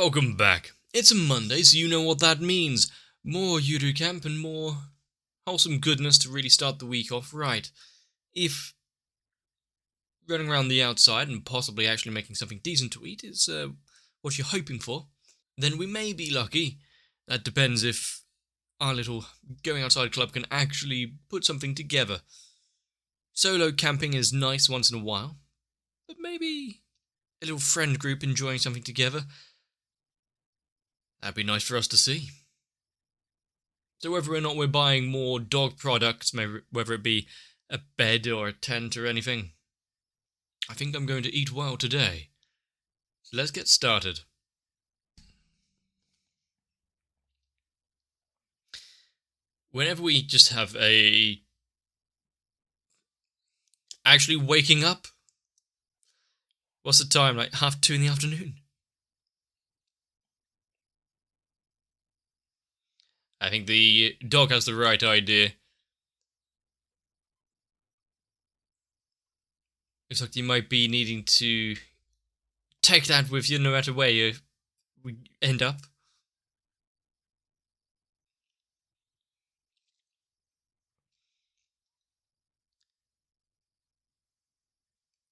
Welcome back. It's a Monday, so you know what that means. More Yuru camp and more wholesome goodness to really start the week off right. If running around the outside and possibly actually making something decent to eat is what you're hoping for, then we may be lucky. That depends if our little going outside club can actually put something together. Solo camping is nice once in a while, but maybe a little friend group enjoying something together, that'd be nice for us to see. So whether or not we're buying more dog products, whether it be a bed or a tent or anything, I think I'm going to eat well today. So let's get started. Whenever we just have actually waking up, what's the time, like 2:30 in the afternoon? I think the dog has the right idea. Looks like you might be needing to take that with you no matter where you end up.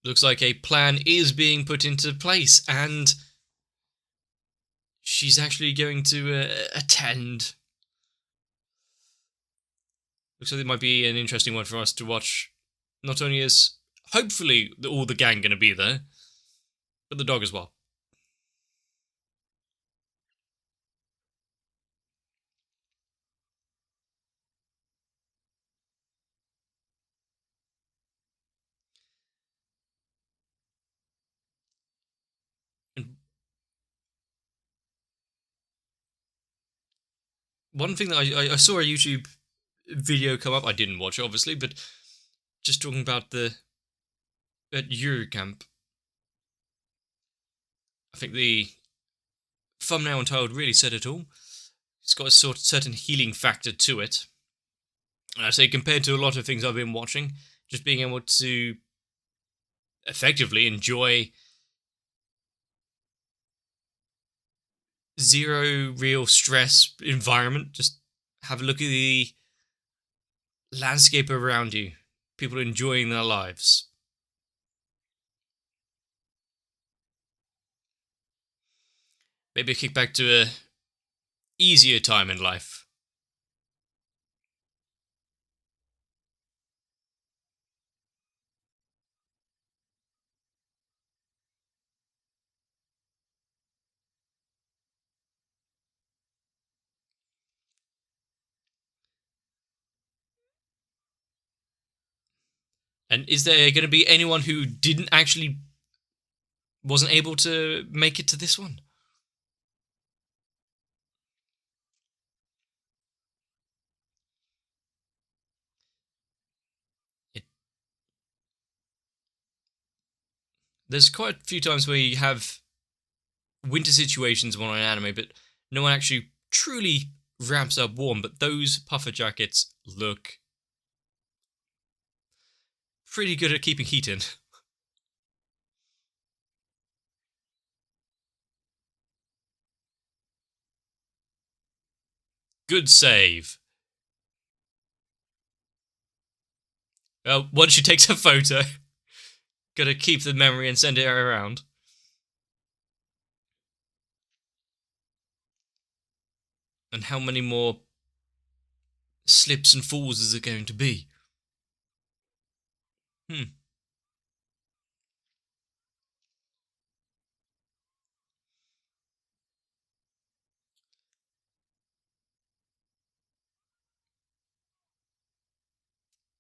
Looks like a plan is being put into place, and she's actually going to attend. Looks like it might be an interesting one for us to watch. Not only is hopefully all the gang going to be there, but the dog as well. And one thing that I saw a YouTube video come up, I didn't watch it obviously, but just talking about the at Yuru camp. I think the thumbnail and title really said it all. It's got a certain healing factor to it. And I say compared to a lot of things I've been watching, just being able to effectively enjoy zero real stress environment. Just have a look at the landscape around you. People enjoying their lives. Maybe a kick back to a easier time in life. And is there going to be anyone who wasn't able to make it to this one? There's quite a few times where you have winter situations on an anime, but no one actually truly ramps up warm. But those puffer jackets look pretty good at keeping heat in. Good save. Well, once she takes a photo, gotta keep the memory and send it around. And how many more slips and falls is it going to be?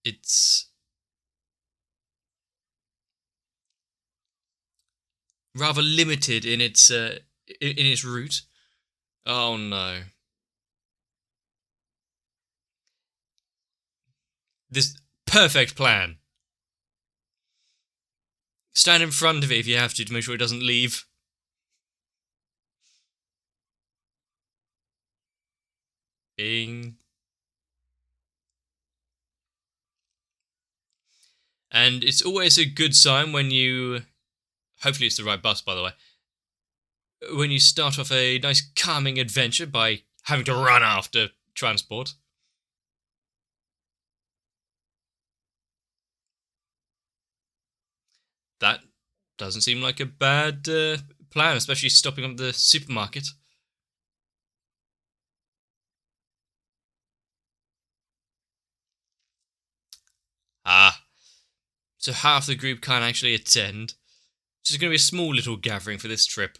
It's rather limited in its route. Oh no. This perfect plan. Stand in front of it if you have to make sure it doesn't leave. Bing. And it's always a good sign when you... Hopefully it's the right bus, by the way. when you start off a nice calming adventure by having to run after transport. That doesn't seem like a bad plan, especially stopping at the supermarket. Ah, so half the group can't actually attend. It's just going to be a small little gathering for this trip.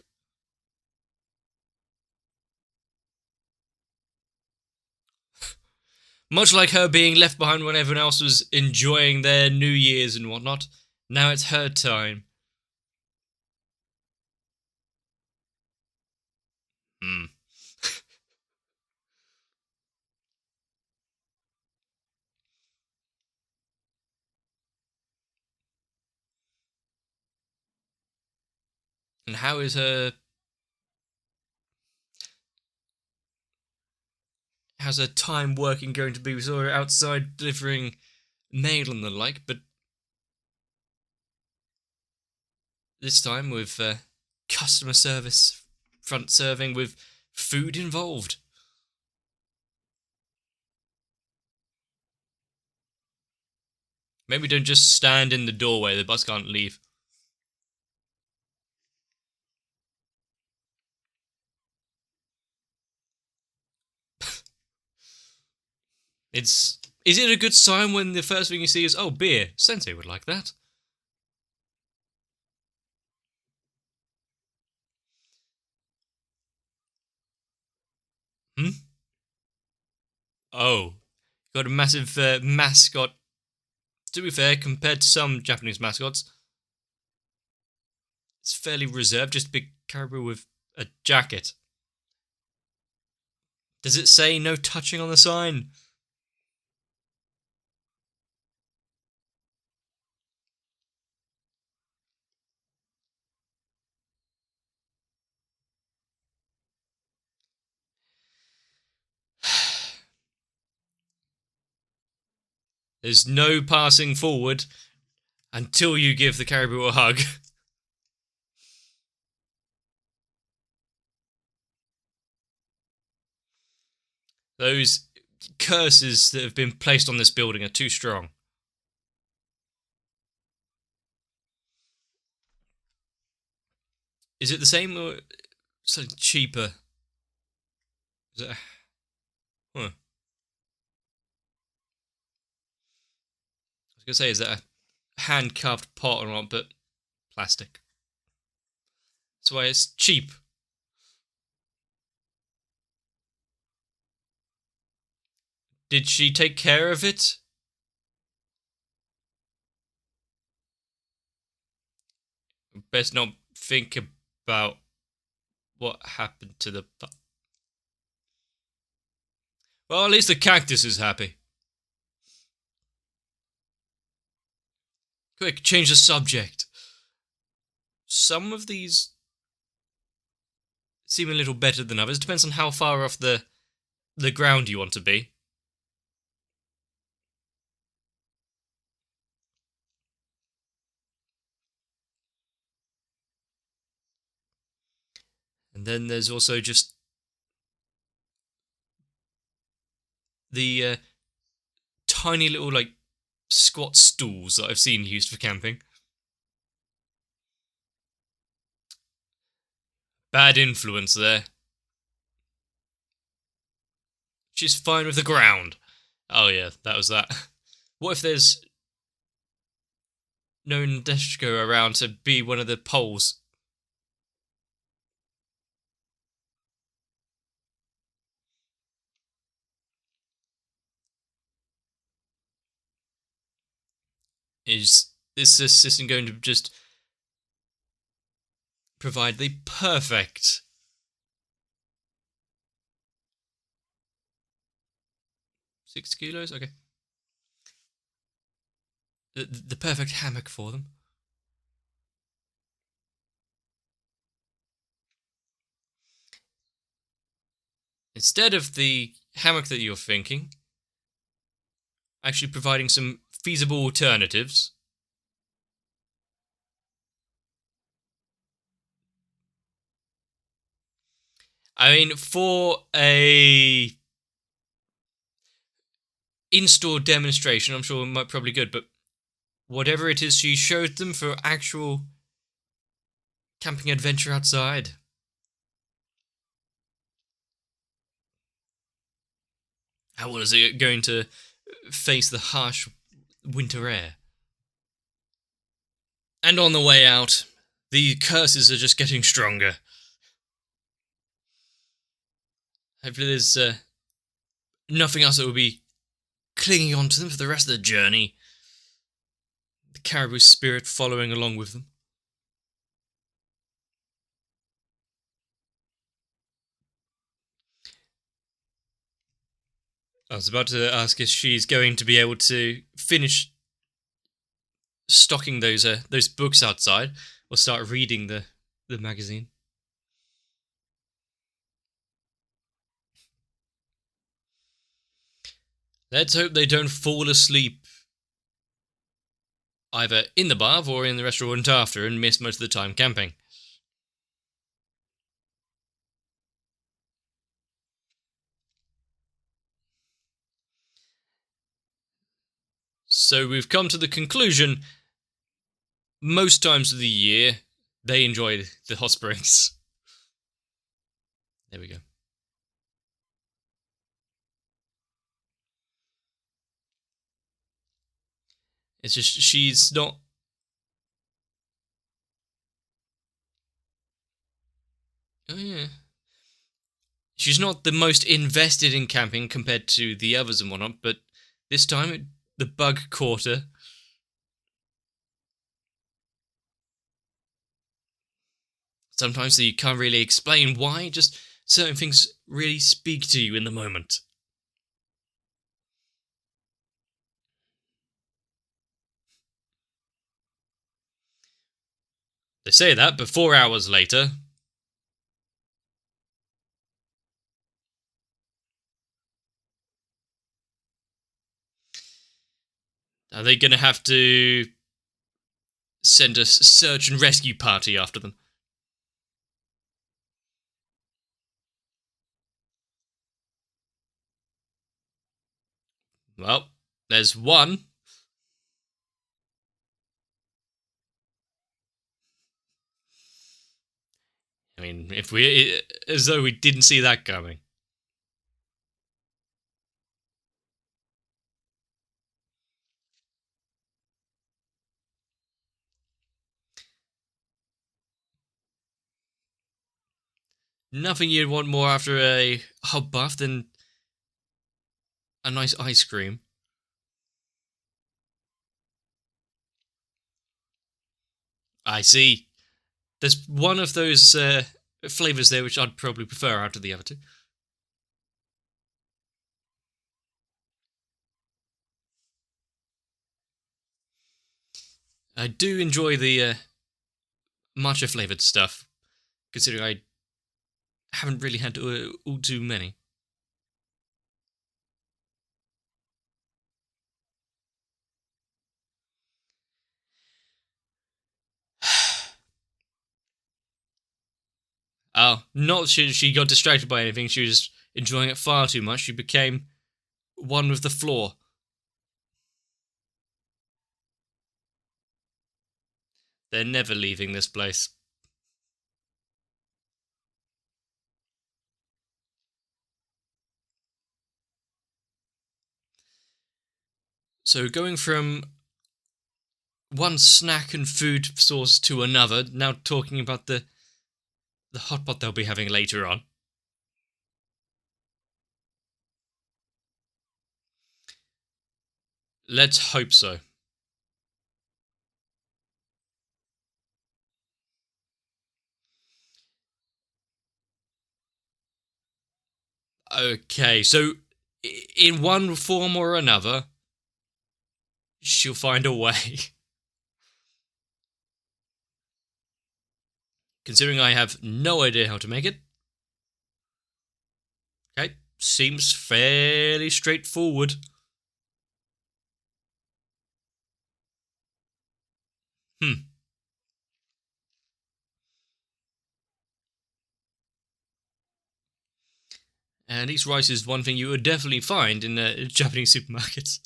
Much like her being left behind when everyone else was enjoying their New Year's and whatnot, now it's her time. Hmm. And how is her... How's her time working going to be? We saw her outside delivering mail and the like, but this time with customer service front serving with food involved. Maybe don't just stand in the doorway, the bus can't leave. Is it a good sign when the first thing you see is, oh, beer? Sensei would like that. Hmm? Oh. Got a massive mascot. To be fair, compared to some Japanese mascots, it's fairly reserved, just a big caribou with a jacket. Does it say no touching on the sign? There's no passing forward until you give the caribou a hug. Those curses that have been placed on this building are too strong. Is it the same or something cheaper? Is it? Huh. I was gonna say, is that a hand carved pot or not? But plastic. That's why it's cheap. Did she take care of it? Best not think about what happened to the. Well, at least the cactus is happy. Quick, change the subject. Some of these seem a little better than others. Depends on how far off the ground you want to be. And then there's also just the tiny little like squat stools that I've seen used for camping. Bad influence there. She's fine with the ground. Oh yeah, that was that. What if there's no Nadeshiko around to be one of the poles? Is this system going to just provide the perfect 6 kilos? Okay. The perfect hammock for them. Instead of the hammock that you're thinking, actually providing some feasible alternatives. I mean, for a in-store demonstration, I'm sure it might probably good, but whatever it is she showed them for actual camping adventure outside. How well is it going to face the harsh winter air? And on the way out, the curses are just getting stronger. Hopefully there's nothing else that will be clinging onto them for the rest of the journey. The Caribou spirit following along with them. I was about to ask if she's going to be able to finish stocking those books outside, or start reading the magazine. Let's hope they don't fall asleep either in the bath or in the restaurant after and miss most of the time camping. So we've come to the conclusion, most times of the year, they enjoy the hot springs. There we go. It's just, she's not... Oh, yeah. She's not the most invested in camping compared to the others and whatnot, but this time the bug caught her. Sometimes you can't really explain why, just certain things really speak to you in the moment. They say that, but 4 hours later... Are they going to have to send a search and rescue party after them? Well, there's one. I mean, as though we didn't see that coming. Nothing you'd want more after a hot bath than a nice ice cream. I see. There's one of those flavours there which I'd probably prefer out of the other two. I do enjoy the matcha flavoured stuff, considering I haven't really had all too many. Oh, not she got distracted by anything, she was enjoying it far too much, she became one with the floor. They're never leaving this place. So going from one snack and food source to another, now talking about the hot pot they'll be having later on. Let's hope so. Okay, so in one form or another, she'll find a way. Considering I have no idea how to make it. Okay, seems fairly straightforward. Hmm. And at least rice is one thing you would definitely find in Japanese supermarkets.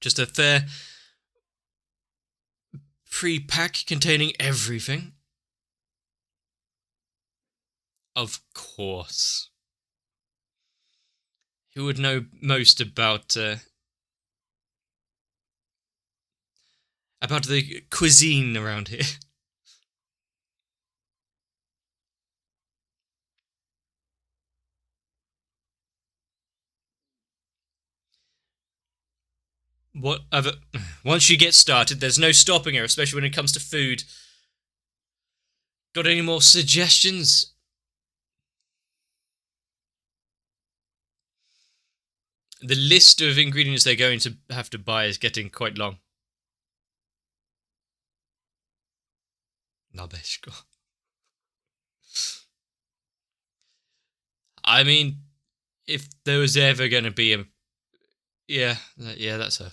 Just a fair pre-pack containing everything. Of course. Who would know most about the cuisine around here? Whatever. Once you get started, there's no stopping her, especially when it comes to food. Got any more suggestions? The list of ingredients they're going to have to buy is getting quite long. Nabeshko. I mean, if there was ever going to be a... Yeah, that's her.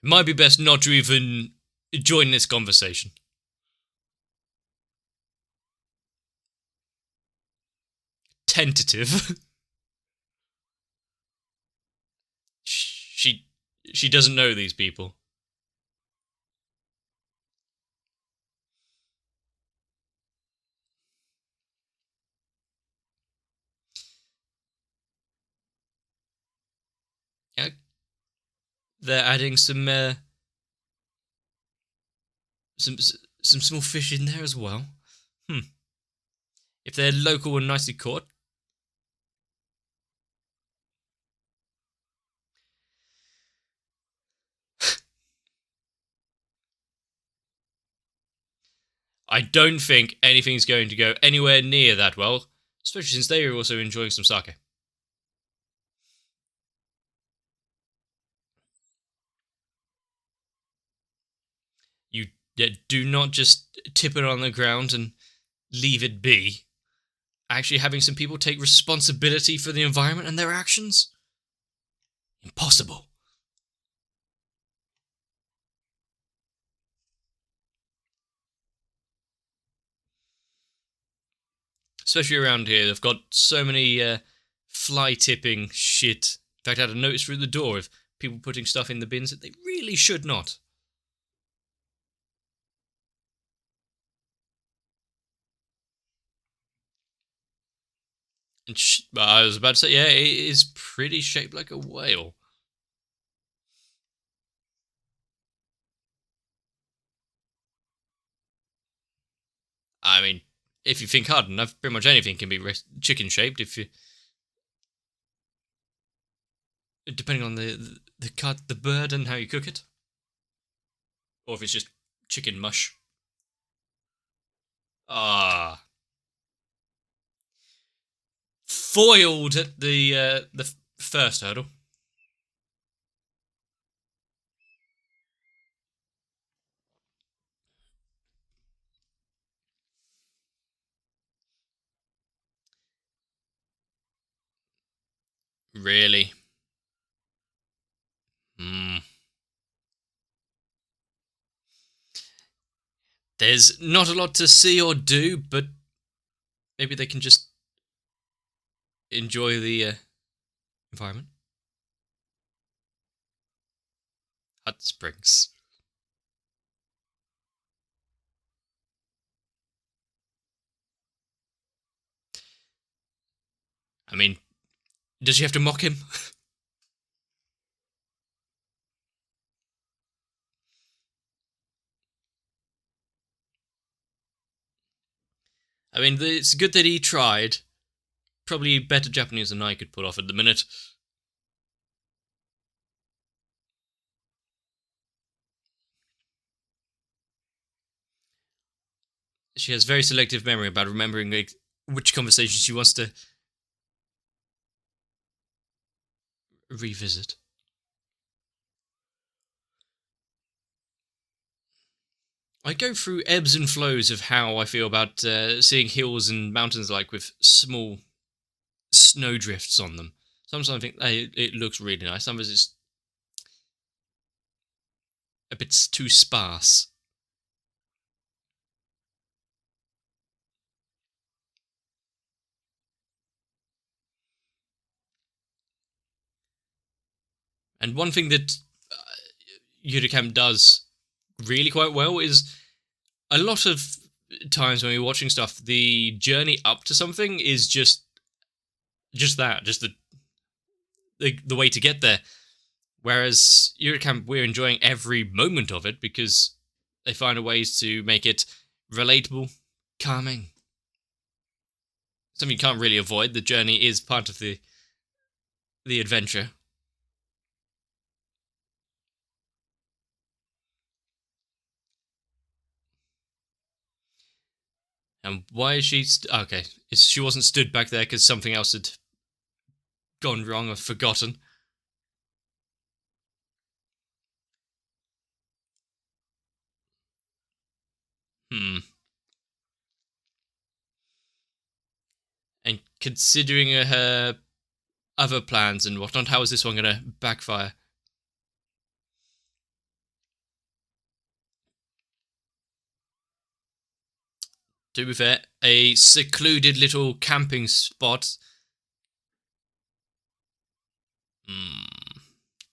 It might be best not to even join this conversation. Tentative. She doesn't know these people. Yeah, they're adding some small fish in there as well. If they're local and nicely caught. I don't think anything's going to go anywhere near that well, especially since they are also enjoying some sake. You do not just tip it on the ground and leave it be. Actually having some people take responsibility for the environment and their actions? Impossible. Especially around here, they've got so many fly tipping shit. In fact, I had a notice through the door of people putting stuff in the bins that they really should not. And I was about to say, yeah, it is pretty shaped like a whale. I mean, if you think hard enough, pretty much anything can be chicken shaped. If you, depending on the cut, the bird, and how you cook it, or if it's just chicken mush. Ah, foiled at the first hurdle. Really? Hmm. There's not a lot to see or do, but maybe they can just enjoy the environment. Hot springs. I mean, does she have to mock him? I mean, it's good that he tried. Probably better Japanese than I could pull off at the minute. She has very selective memory about remembering which conversations she wants to revisit. I go through ebbs and flows of how I feel about seeing hills and mountains like with small snowdrifts on them. Sometimes I think hey, it looks really nice. Sometimes it's a bit too sparse. And one thing that Yuru does really quite well is a lot of times when we're watching stuff, the journey up to something is just the way to get there. Whereas Yuru we're enjoying every moment of it because they find a ways to make it relatable, calming. Something you can't really avoid. The journey is part of the adventure. And why is she... okay, she wasn't stood back there because something else had gone wrong or forgotten. And considering her other plans and whatnot, how is this one going to backfire? To be fair, a secluded little camping spot.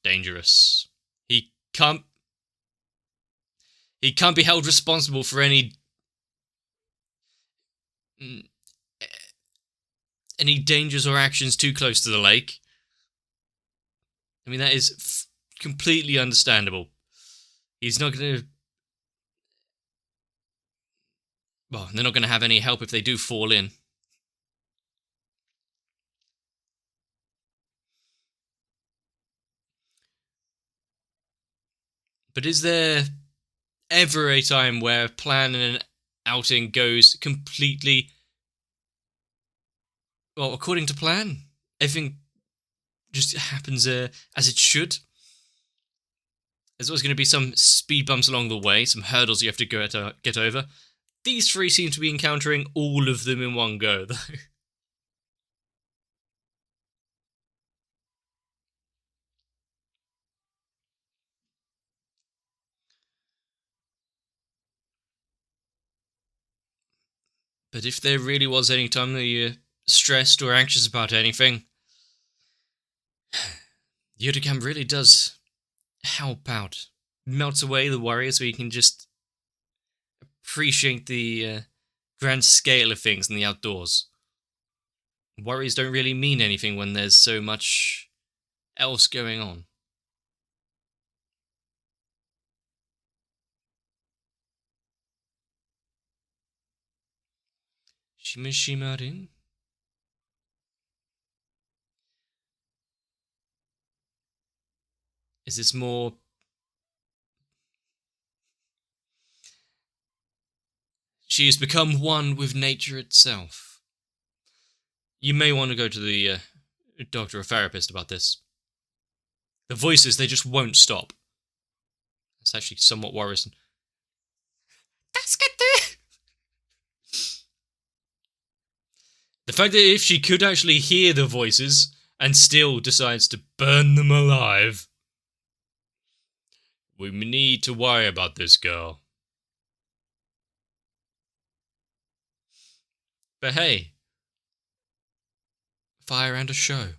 Dangerous. He can't. He can't be held responsible for any dangers or actions too close to the lake. I mean, that is completely understandable. He's not going to... well, they're not going to have any help if they do fall in. But is there ever a time where planning an outing goes completely... well, according to plan? Everything just happens as it should? There's always going to be some speed bumps along the way, some hurdles you have to get over. These three seem to be encountering all of them in one go, though. But if there really was any time that you're stressed or anxious about anything, Yuru really does help out. Melts away the worries so you can just appreciate the grand scale of things in the outdoors. Worries don't really mean anything when there's so much else going on. Shimarin? Is this more... she has become one with nature itself. You may want to go to the doctor or therapist about this. The voices, they just won't stop. It's actually somewhat worrisome. That's good. The fact that if she could actually hear the voices and still decides to burn them alive. We need to worry about this girl. But hey, fire and a show.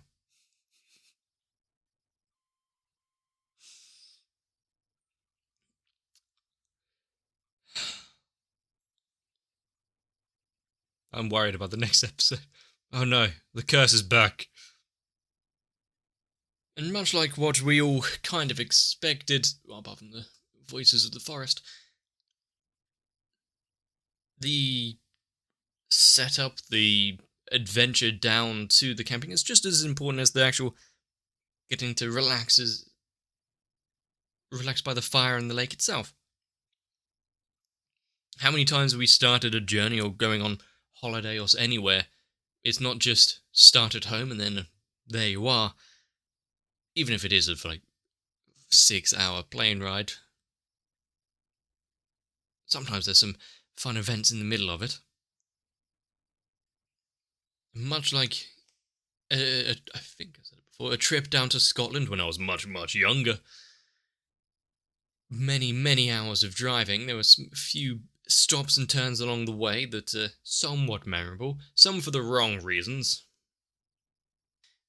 I'm worried about the next episode. Oh no, the curse is back. And much like what we all kind of expected, well, apart from the voices of the forest, the setup, the adventure down to the camping is just as important as the actual getting to relax by the fire and the lake itself. How many times have we started a journey or going on holiday or anywhere? It's not just start at home and then there you are. Even if it is a 6-hour plane ride. sometimes there's some fun events in the middle of it. Much like, I think I said it before, a trip down to Scotland when I was much, much younger. Many, many hours of driving. There were a few stops and turns along the way that are somewhat memorable, some for the wrong reasons.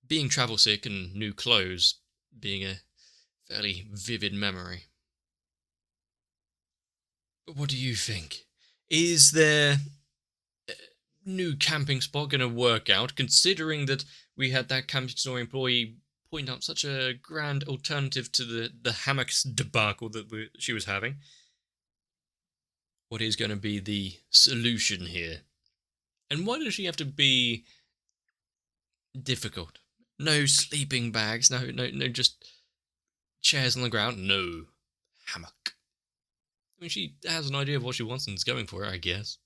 Being travel sick and new clothes being a fairly vivid memory. But what do you think? Is there a new camping spot going to work out, considering that we had that camping store employee point out such a grand alternative to the hammocks debacle that she was having? What is going to be the solution here? And why does she have to be difficult? No sleeping bags, no, just chairs on the ground, no hammock. I mean, she has an idea of what she wants and is going for it, I guess.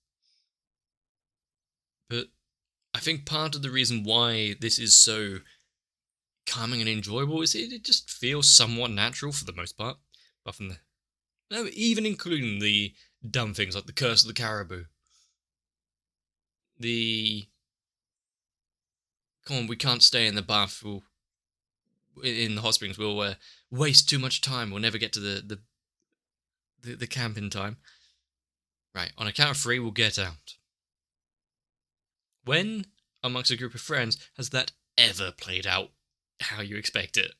But I think part of the reason why this is so calming and enjoyable is it just feels somewhat natural for the most part. Apart from even including the dumb things like the curse of the caribou. Come on, we can't stay in the bath. In the hot springs, we'll waste too much time. We'll never get to the camp in time. Right, on a count of 3, we'll get out. When, amongst a group of friends, has that ever played out how you expect it?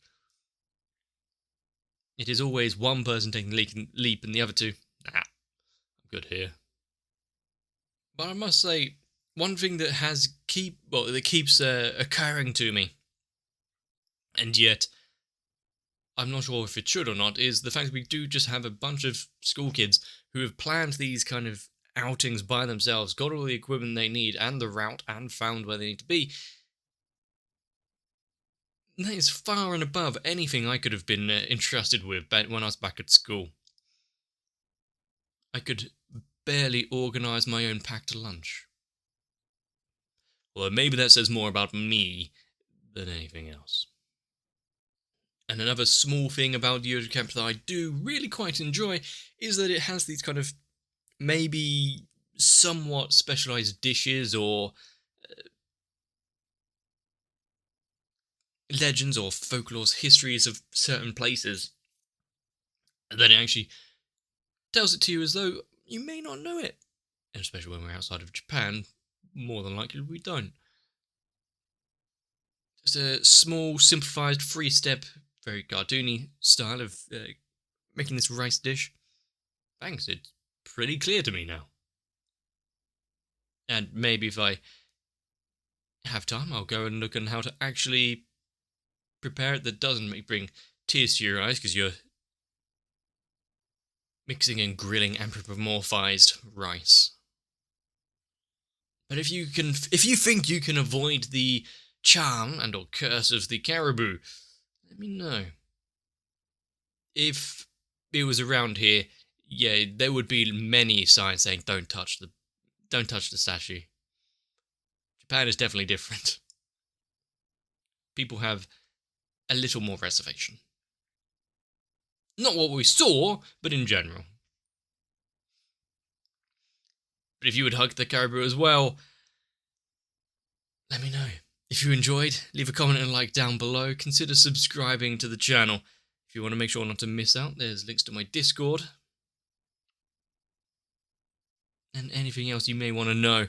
It is always one person taking the leap and the other two, I'm good here. But I must say, one thing that keeps occurring to me, and yet I'm not sure if it should or not, is the fact that we do just have a bunch of school kids who have planned these kind of outings by themselves, got all the equipment they need and the route, and found where they need to be. That is far and above anything I could have been entrusted with when I was back at school. I could barely organise my own packed lunch. Well, maybe that says more about me than anything else. And another small thing about Yuru Camp that I do really quite enjoy is that it has these kind of maybe somewhat specialised dishes or legends or folklores, histories of certain places. And then it actually tells it to you as though you may not know it. And especially when we're outside of Japan, more than likely we don't. Just a small, simplified, 3-step, very cartoony style of making this rice dish. Thanks, it's pretty clear to me now. And maybe if I have time, I'll go and look on how to actually prepare it that doesn't bring tears to your eyes, because you're mixing and grilling anthropomorphized rice. But if you think you can avoid the charm and or curse of the caribou, let me know. If it was around here, yeah, there would be many signs saying don't touch the statue. Japan is definitely different. People have a little more reservation. Not what we saw, but in general. But if you would hug the caribou as well, let me know. If you enjoyed, leave a comment and a like down below. Consider subscribing to the channel. If you want to make sure not to miss out, there's links to my Discord. And anything else you may want to know.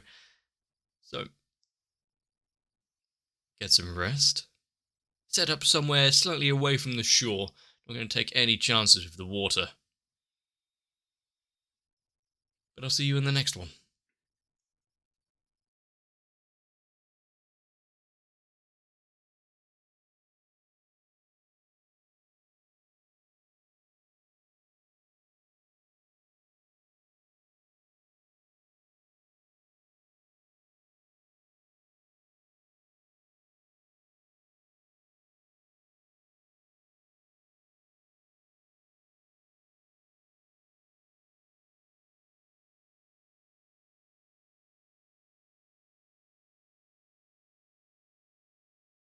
So, get some rest. Set up somewhere slightly away from the shore. Not going to take any chances with the water. But I'll see you in the next one.